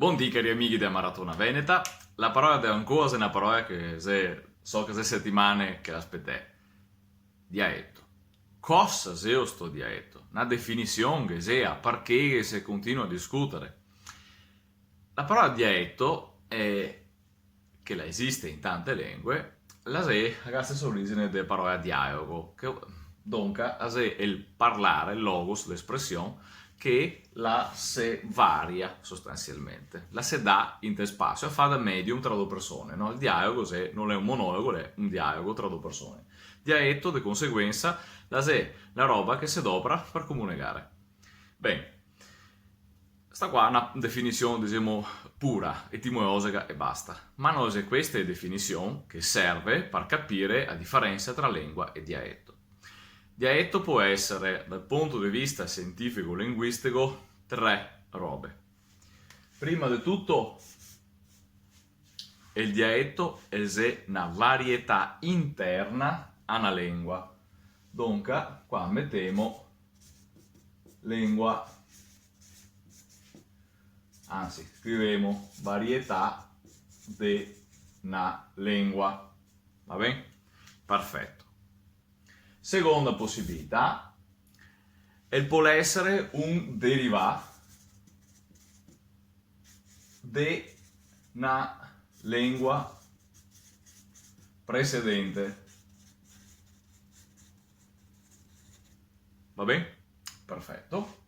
Buondì cari amici della Maratona Veneta, la parola di ancora è una parola che so che 6 settimane che l'aspettai. Dialetto. Cosa sia sto dialetto? Una definizione che sia, perché se continua a discutere. La parola dialetto è che la esiste in tante lingue, la se ha la stessa origine della parola dialogo, che dunque è il parlare, il logos, l'espressione che la se varia sostanzialmente. La se dà in te spazio, fa da medium tra due persone. No? Il dialogo se non è un monologo, è un dialogo tra due persone. Dialetto, di conseguenza, la roba che si adopera per comunicare. Bene, sta qua è una definizione, diciamo, pura, etimologica e basta. Ma non è questa definizione che serve per capire la differenza tra lingua e dialetto. Dialetto può essere, dal punto di vista scientifico-linguistico, 3 robe. Prima di tutto, il dialetto è una varietà interna a una lingua. Dunque, qua mettiamo lingua, anzi, scriviamo varietà di una lingua. Va bene? Perfetto. Seconda possibilità, può essere un derivato di una lingua precedente. Va bene? Perfetto.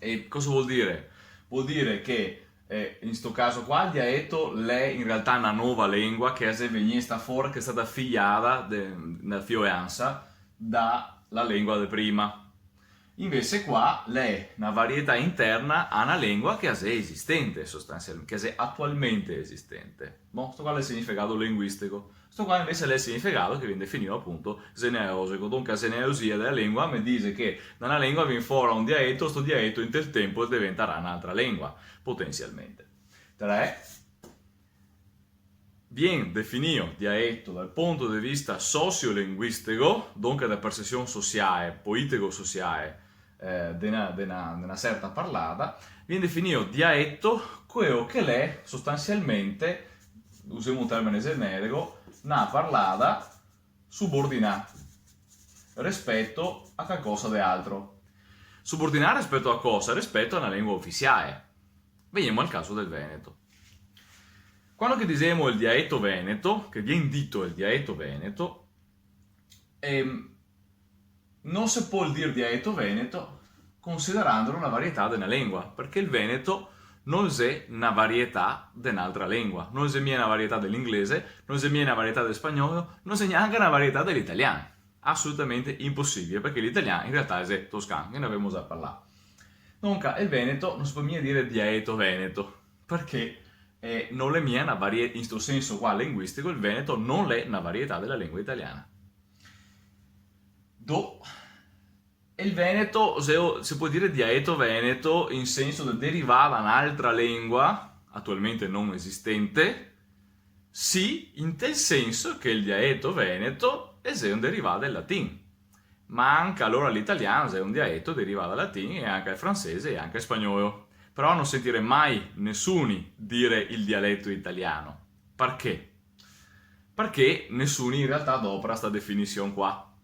E cosa vuol dire? Vuol dire che in questo caso qua il dialetto è in realtà una nuova lingua che sta fuori, che è stata figliata nella fioranza dalla lingua di prima. Invece qua è una varietà interna a una lingua che è esistente sostanzialmente, che è attualmente esistente. Questo qua è il significato linguistico. Questo qua invece è il significato che viene definito appunto genealogico. Dunque la genealogia della lingua mi dice che da una lingua viene fuori un dialetto, questo dialetto in del tempo diventerà un'altra lingua, potenzialmente. 3. Viene definito dialetto dal punto di vista sociolinguistico, dunque da percezione sociale, politico-sociale di una certa parlata, viene definito dialetto quello che è sostanzialmente, usiamo un termine generico, una parlata subordinata rispetto a qualcosa di altro. Subordinare rispetto a cosa? Rispetto a una lingua ufficiale. Veniamo al caso del Veneto. Quando che diciamo il dialetto veneto, che viene detto il dialetto veneto, non si può dire dialetto veneto considerandolo una varietà di una lingua, perché il veneto non è una varietà di un'altra lingua, non è una varietà dell'inglese, non è una varietà del spagnolo, non è neanche una varietà dell'italiano. Assolutamente impossibile, perché l'italiano in realtà è toscano, che ne abbiamo già parlato. Dunque, il veneto non si può mica dire dialetto veneto, perché non è mia una varietà, in questo senso qua linguistico, il veneto non è una varietà della lingua italiana. Il veneto, si può dire dialetto veneto in senso di derivare da un'altra lingua, attualmente non esistente, sì, in tal senso che il dialetto veneto è un derivato del latino. Ma anche allora l'italiano è un dialetto derivato dal latino e anche il francese e anche il spagnolo. Però non sentire mai nessuno dire il dialetto italiano. Perché? Perché nessuno in realtà adopera questa definizione qua.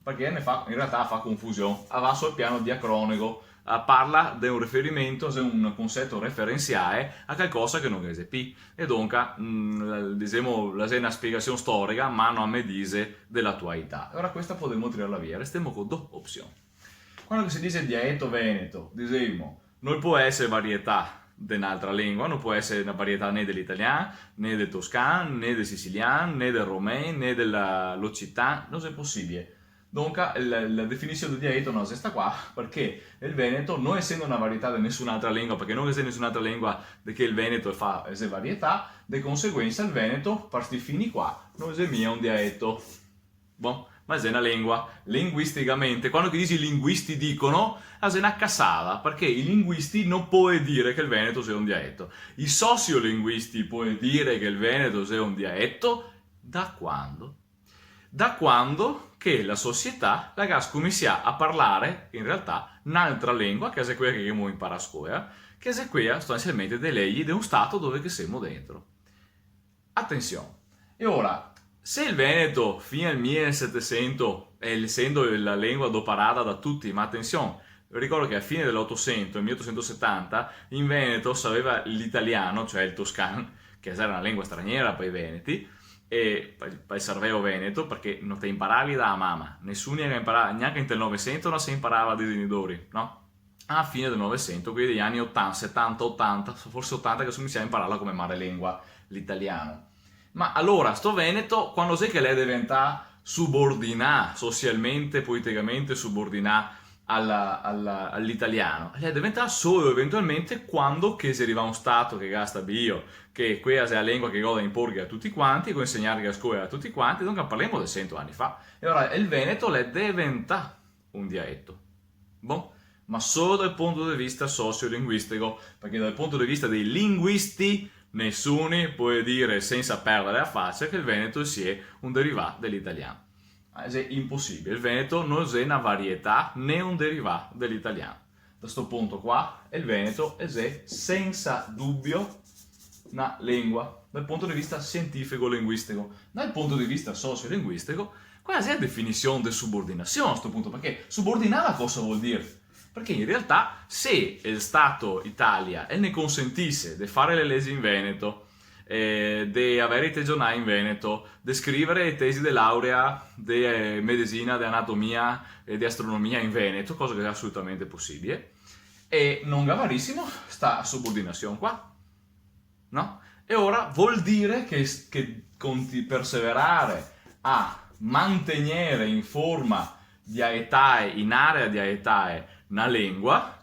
Perché in realtà fa confusione. Va sul piano diacronico, parla di un riferimento, di un concetto referenziale a qualcosa che non esiste. E dunque, diciamo, è una spiegazione storica, ma non mi dice dell'attualità. Ora questa potremmo tirarla via, restiamo con due opzioni. Quando si dice dialetto veneto, diciamo, non può essere varietà di un'altra lingua, non può essere una varietà né dell'italiano, né del toscano, né del siciliano, né del romeno, né dell'occitano, non è possibile. Dunque la definizione di dialetto non è questa qua, perché il veneto, non essendo una varietà di nessun'altra lingua, perché non esiste nessun'altra lingua che il veneto fa varietà, di conseguenza il veneto, per questi fini qua, non è mia un dialetto. Bon, ma è una lingua. Linguisticamente, quando dici i linguisti dicono, è una cassata, perché i linguisti non possono dire che il veneto sia un dialetto. I sociolinguisti possono dire che il veneto sia un dialetto da quando? Da quando che la società la comincia a parlare in realtà un'altra lingua, che è quella che abbiamo imparato a scuola, che è quella sostanzialmente delle leggi di un stato dove che siamo dentro. Attenzione, e ora, se il Veneto fino al 1700, essendo la lingua adoperata da tutti, ma attenzione, ricordo che a fine dell'Ottocento, nel 1870, in Veneto sapeva l'italiano, cioè il toscano, che era una lingua straniera per i veneti, e per il serveo veneto, perché non ti imparavi da mamma, nessuno che imparava, neanche nel Novecento non si imparava dei genitori, no? A fine del Novecento, quindi degli anni 80, 70, 80, forse 80, che si iniziava a impararla come madrelingua l'italiano. Ma allora, sto Veneto, quando sai che lei diventa subordinata, socialmente, politicamente subordinata all'italiano, lei diventa solo eventualmente quando che si arriva a un stato che gasta bio, che questa è la lingua che goda imporghi a tutti quanti, con insegnare a scuola a tutti quanti, dunque parliamo di 100 anni fa. E ora il Veneto le diventa un dialetto. Bon? Ma solo dal punto di vista sociolinguistico, perché dal punto di vista dei linguisti nessuno può dire senza perdere la faccia che il Veneto sia un derivato dell'italiano. È impossibile, il Veneto non è una varietà né un derivato dell'italiano. Da questo punto qua, il Veneto è senza dubbio una lingua, dal punto di vista scientifico-linguistico. Dal punto di vista sociolinguistico, quella è la definizione di subordinazione a questo punto, perché subordinare cosa vuol dire? Perché in realtà se il Stato Italia ne consentisse di fare le leggi in Veneto, di avere i tegionai in Veneto, di scrivere tesi di laurea di medicina, di anatomia e di astronomia in Veneto, cosa che è assolutamente possibile, e non gavarissimo sta subordinazione qua, no? E ora vuol dire che perseverare a mantenere in forma diaetae, in area diaetae, una lingua,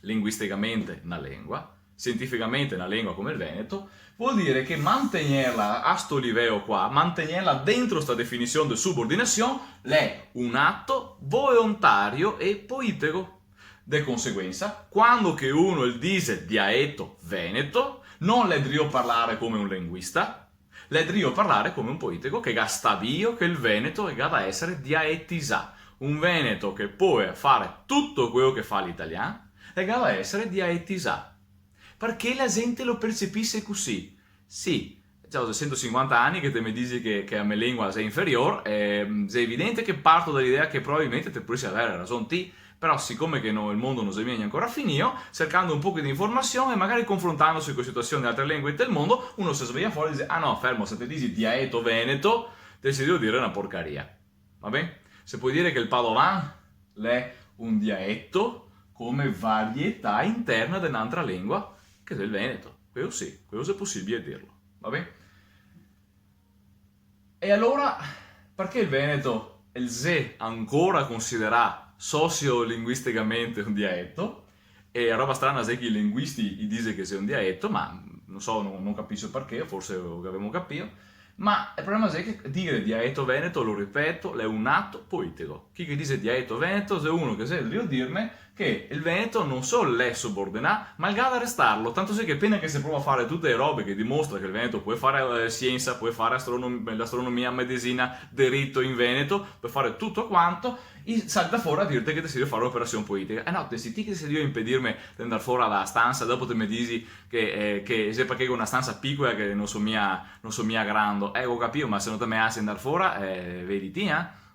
linguisticamente una lingua, scientificamente una lingua come il Veneto, vuol dire che mantenerla a sto livello qua, mantenerla dentro questa definizione di subordinazione, è un atto volontario e politico. De conseguenza, quando che uno dice dialetto veneto, non le drio parlare come un linguista, le drio parlare come un politico che gasta via che il Veneto è da essere dialetizzato. Un Veneto che può fare tutto quello che fa l'italiano è da essere dialetizzato. Perché la gente lo percepisce così. Sì, già ho 150 anni che te mi dici che la mia lingua è inferiore, è evidente che parto dall'idea che probabilmente te puoi avere ragione te, però siccome che il mondo non si viene ancora finito, cercando un po' di informazione e magari confrontandosi con situazioni di altre lingue del mondo, uno si sveglia fuori e dice, ah no, fermo, se ti dici dialetto veneto, decido di dire una porcaria. Va bene? Se puoi dire che il padovan è un dialetto come varietà interna di un'altra lingua, che è il veneto. Quello sì, quello è possibile dirlo. Va bene? E allora, perché il veneto è il se ancora considerato sociolinguisticamente un dialetto, e roba strana è che i linguisti gli dicono che sia un dialetto, ma non so, non capisco perché, forse avevamo capito, ma il problema è che dire dialetto veneto, lo ripeto, è un atto politico. Chi che dice dialetto veneto è uno che se devo dirmi che il Veneto non solo è subordinato, ma il da restarlo, tanto sì che appena che si prova a fare tutte le robe che dimostra che il Veneto può fare scienza, può fare l'astronomia, medicina, diritto in Veneto, può fare tutto quanto, salta fuori a dirti che ti si deve fare un'operazione politica. No, te si che si deve impedirmi di andare fuori dalla stanza, dopo te mi dici che se perché è una stanza piccola che non so mia grande, ho capito, ma se non te mi hai andare fuori, vedi ti,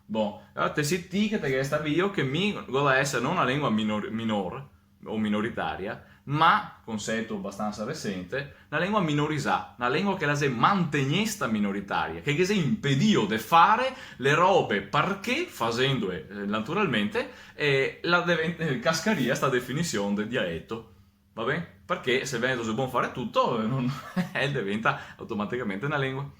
Bon, allora te si che te resta io che mi goda essere non una lingua minore o minoritaria, ma, concetto abbastanza recente, una lingua minorizzata, una lingua che la si mantenesta minoritaria, che si impedio di fare le robe perché, facendole naturalmente, cascaria sta definizione del dialetto. Va bene? Perché se Veneto si può fare tutto, diventa automaticamente una lingua.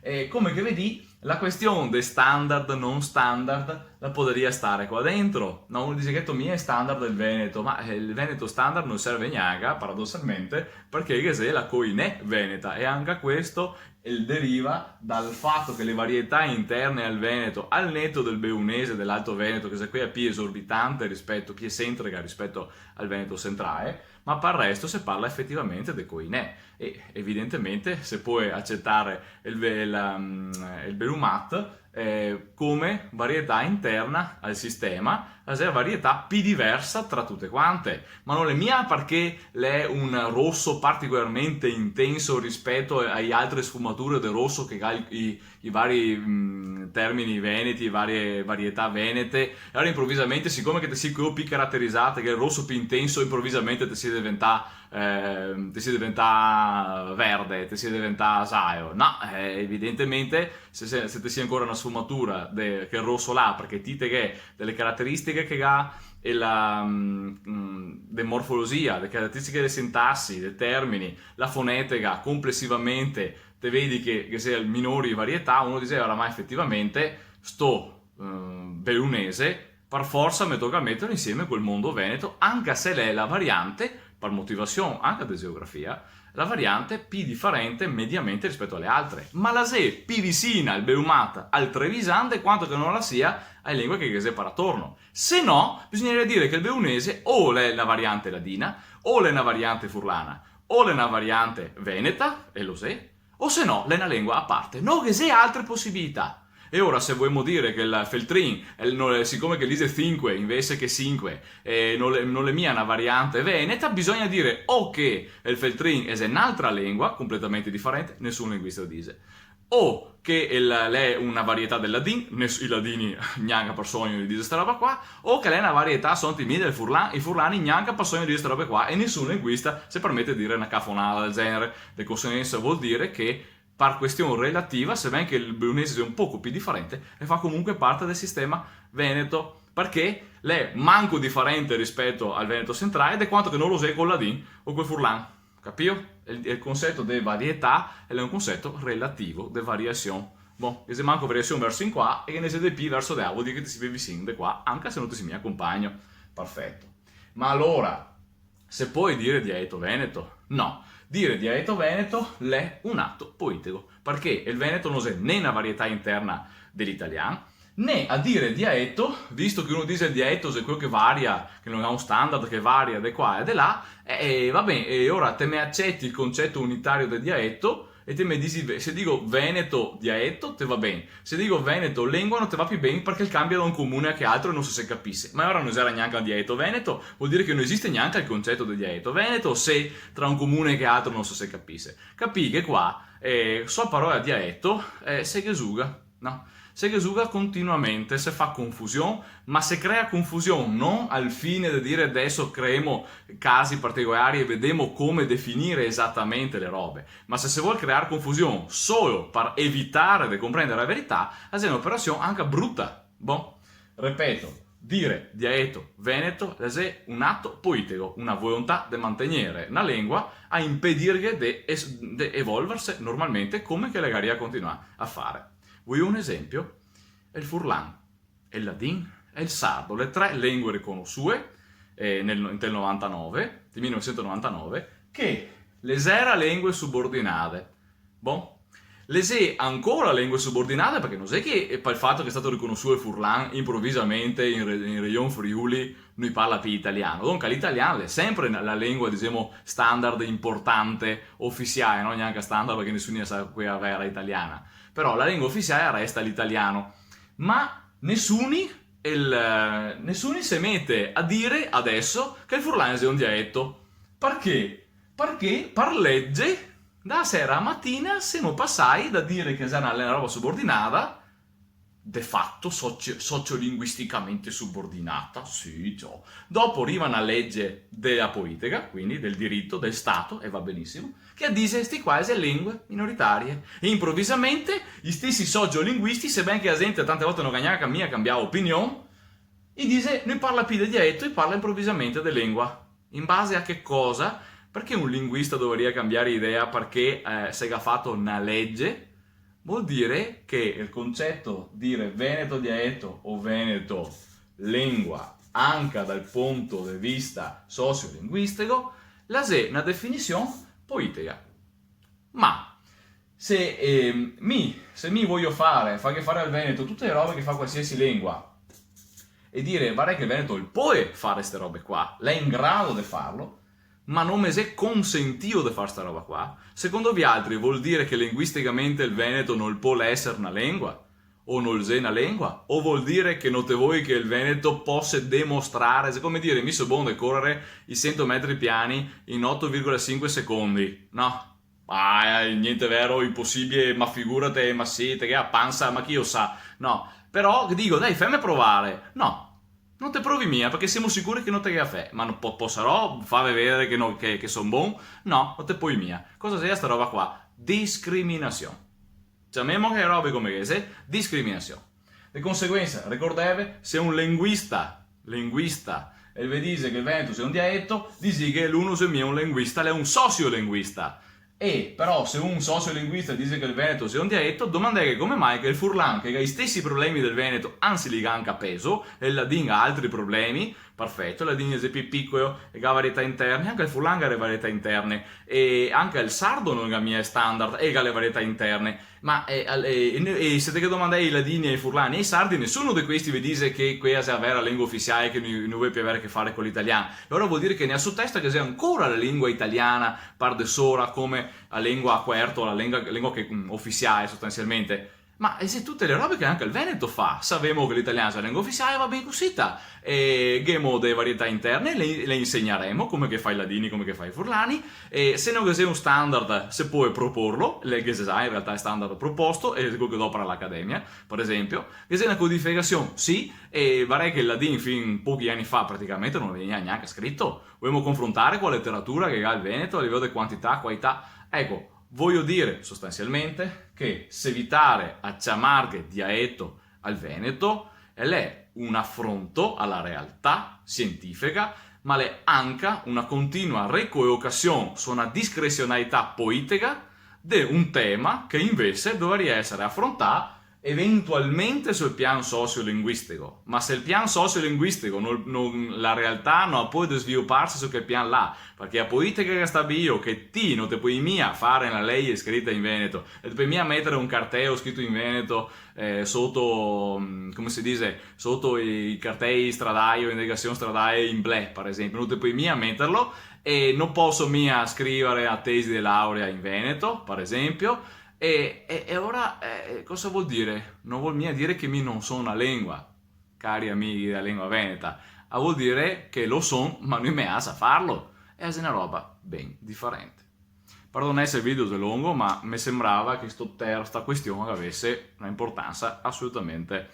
E come che vedi, la questione di standard non standard la potrebbe stare qua dentro. No, uno dice che tu è standard del Veneto, ma il Veneto standard non serve neanche, paradossalmente, perché è la coinè veneta, e anche questo deriva dal fatto che le varietà interne al Veneto, al netto del beunese, dell'Alto Veneto, che è qui è più esorbitante rispetto, più eccentrica rispetto al Veneto centrale, ma per il resto si parla effettivamente di coinè, e evidentemente se puoi accettare il belumat, come varietà interna al sistema, la varietà più diversa tra tutte quante, ma non è mia perché è un rosso particolarmente intenso rispetto alle altre sfumature del rosso che ha i vari termini veneti, varie varietà venete, e allora improvvisamente, siccome che ti si più caratterizzate, che il rosso più intenso, improvvisamente ti si diventa verde, ti si diventa asaio. No, evidentemente se ti sia ancora una sfumatura che il rosso là, perché ti che delle caratteristiche che ha e la de morfologia, le caratteristiche delle sintassi, dei termini, la fonetica complessivamente, te vedi che sia minori varietà, uno diceva, ma effettivamente sto bellunese per forza mi tocca mettere insieme quel mondo veneto, anche se lei è la variante, per motivazione anche di geografia, la variante più differente mediamente rispetto alle altre. Ma la se più vicina al beumata, al trevisante, quanto che non la sia alle lingue che si para attorno. Se no, bisognerebbe dire che il beunese o è una variante ladina, o è una variante furlana, o è una variante veneta, e lo se, o se no, è una lingua a parte. Non che sia altre possibilità. E ora, se vogliamo dire che il feltrin, siccome che l'ise 5 invece che 5 non è mia una variante veneta, bisogna dire o che il feltrin è un'altra lingua completamente differente, nessun linguista dice, o che è una varietà del ladin, i ladini neanche per sogno di dire questa roba qua, o che è una varietà sonti del furlan, i furlani neanche per sogno di dire questa roba qua, e nessun linguista si permette di dire una cafonata del genere. Di conseguenza vuol dire che per questione relativa, sebbene che il beunese sia un poco più differente, e fa comunque parte del sistema veneto, perché è manco differente rispetto al veneto centrale, ed è quanto che non lo sia col ladin o col furlan. Capito? Il concetto di varietà è un concetto relativo di variazione. Bon, che se manco variazione verso in qua e che ne siete più verso da, vuol dire che ti si vede vicino di qua, anche se non ti si mi accompagno. Perfetto. Ma allora, se puoi dire dialetto veneto? No. Dire dialetto veneto è un atto poetico, perché il veneto non è né una varietà interna dell'italiano, né a dire dialetto, visto che uno dice il dialetto è quello che varia, che non ha un standard, che varia di qua e di là, va bene, e ora te mi accetti il concetto unitario del dialetto, e te mi dici, se dico veneto dialetto, te va bene, se dico veneto lingua non te va più bene perché il cambio da un comune a che altro non si capisce. Ma ora non esiste neanche il dialetto veneto, vuol dire che non esiste neanche il concetto del dialetto veneto se tra un comune che altro non si capisce. Capì che qua, so parola dialetto, se che suga, no? Se che suga continuamente, se fa confusione, ma se crea confusione non al fine di dire adesso creiamo casi particolari e vediamo come definire esattamente le robe, ma se si vuole creare confusione solo per evitare di comprendere la verità, è un'operazione anche brutta. Bon, ripeto, dire dialetto veneto è un atto poetico, una volontà di mantenere una lingua a impedirgli di evolversi normalmente come che la garia continua a fare. Vuoi un esempio? Il furlan, il ladin e il sardo, le tre lingue riconosciute nel 1999, che le era lingue subordinate. Bon, le è ancora lingue subordinate perché non è che per il fatto che è stato riconosciuto il furlan improvvisamente in Regione Friuli noi parla più italiano. Dunque l'italiano è sempre la lingua, diciamo, standard, importante, ufficiale, non neanche standard perché nessuno sa che è vera italiana. Però la lingua ufficiale resta l'italiano, ma nessuno si mette a dire adesso che il furlan è un dialetto. Perché? Perché per legge da sera a mattina siamo passati da dire che è una roba subordinata, de fatto sociolinguisticamente subordinata, sì, ciò. Dopo arriva una legge della politica, quindi del diritto, del Stato, e va benissimo, che dice queste quasi lingue minoritarie. E improvvisamente gli stessi sociolinguisti, sebbene che la gente tante volte non cambiava opinione, e dice, noi parla più del dialetto e parla improvvisamente di lingua. In base a che cosa? Perché un linguista dovrebbe cambiare idea perché si è fatto una legge? Vuol dire che il concetto dire veneto dialetto o veneto lingua anche dal punto di vista sociolinguistico la è una definizione poetica. Ma se mi voglio fare al veneto tutte le robe che fa qualsiasi lingua e dire guarda che il veneto può fare queste robe qua, lei è in grado di farlo, ma non mi è consentito di fare sta roba qua, secondo vi altri vuol dire che linguisticamente il veneto non può essere una lingua? o non sei una lingua, o vuol dire che non te vuoi che il Veneto possa dimostrare, è come dire, mi so buono di correre i 100 metri piani in 8,5 secondi, no? Niente vero, impossibile, ma figurate, ma sì, te che ha panza, ma chi lo sa, no? Però dico, dai, fammi provare, no? Non te provi mia, perché siamo sicuri che non te che ha fe, ma non posso far vedere che sono buon? No, non te puoi mia. Cosa sia sta roba qua? Discriminazione. Chiamiamo che robe come queste, discriminazione. Di conseguenza, ricordate, se un linguista, e vi dice che il Veneto sia un dialetto, dici che l'uno se mio è un linguista, è un sociolinguista. E però se un sociolinguista dice che il Veneto sia un dialetto, domandare come mai che il Furlan, che ha gli stessi problemi del Veneto, anzi li ha anche peso, e il Ladin ha altri problemi, perfetto, il Ladin è più piccolo e ha varietà interne, anche il Furlan ha le varietà interne, e anche il sardo non ha mie standard e ha le varietà interne, ma se te domandai i Ladini e i Furlani e i sardi, nessuno di questi vi dice che questa è la lingua ufficiale che non vuoi più avere a che fare con l'italiano. Allora vuol dire che ne ha su testa che sia ancora la lingua italiana par de sola come la lingua a quarto, la lingua che ufficiale sostanzialmente. Ma se tutte le robe che anche il Veneto fa, sappiamo che l'italiano è la lingua ufficiale, va ben così, e abbiamo delle varietà interne, le insegneremo, come che fa i Ladini, come che fa i Furlani, e se non c'è un standard, se puoi proporlo, le che in realtà è standard proposto, e quello che dopo all'Accademia, per esempio, che c'è una codificazione, sì, e vorrei che il Ladin fin pochi anni fa praticamente non veniva neanche scritto, vogliamo confrontare con la letteratura che ha il Veneto a livello di quantità, qualità, ecco. Voglio dire sostanzialmente che se evitare a chiamare dialetto al Veneto è un affronto alla realtà scientifica, ma è anche una continua recollocazione su una discrezionalità politica di un tema che invece dovrebbe essere affrontato eventualmente sul piano sociolinguistico, ma se il piano sociolinguistico la realtà non può svilupparsi su quel piano là, perché la politica che stabilisce che ti non te puoi mia fare una legge scritta in Veneto e te puoi mia mettere un cartello scritto in Veneto sotto, come si dice, sotto i cartelli stradali o indicazioni stradali in black, per esempio, non te puoi mia metterlo e non posso mia scrivere a tesi di laurea in Veneto, per esempio. E ora cosa vuol dire? Non vuol mica dire che mi non sono una lingua, cari amici della lingua veneta, ma vuol dire che lo sono, ma non mi sa farlo. E è una roba ben differente. Perdonate se il video è lungo, ma mi sembrava che questa questione avesse un'importanza assolutamente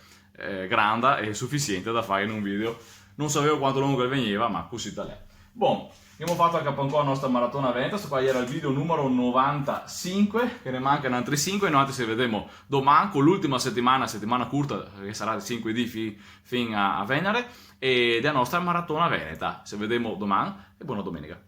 grande e sufficiente da fare in un video. Non sapevo quanto lungo veniva, ma così da lei. Buon. Abbiamo fatto anche un po' la nostra maratona veneta, questo qua era il video numero 95, che ne mancano altri 5, noi ci vedremo domani con l'ultima settimana curta, che sarà il 5 di fino a Venere, e della nostra maratona veneta. Ci vedremo domani e buona domenica.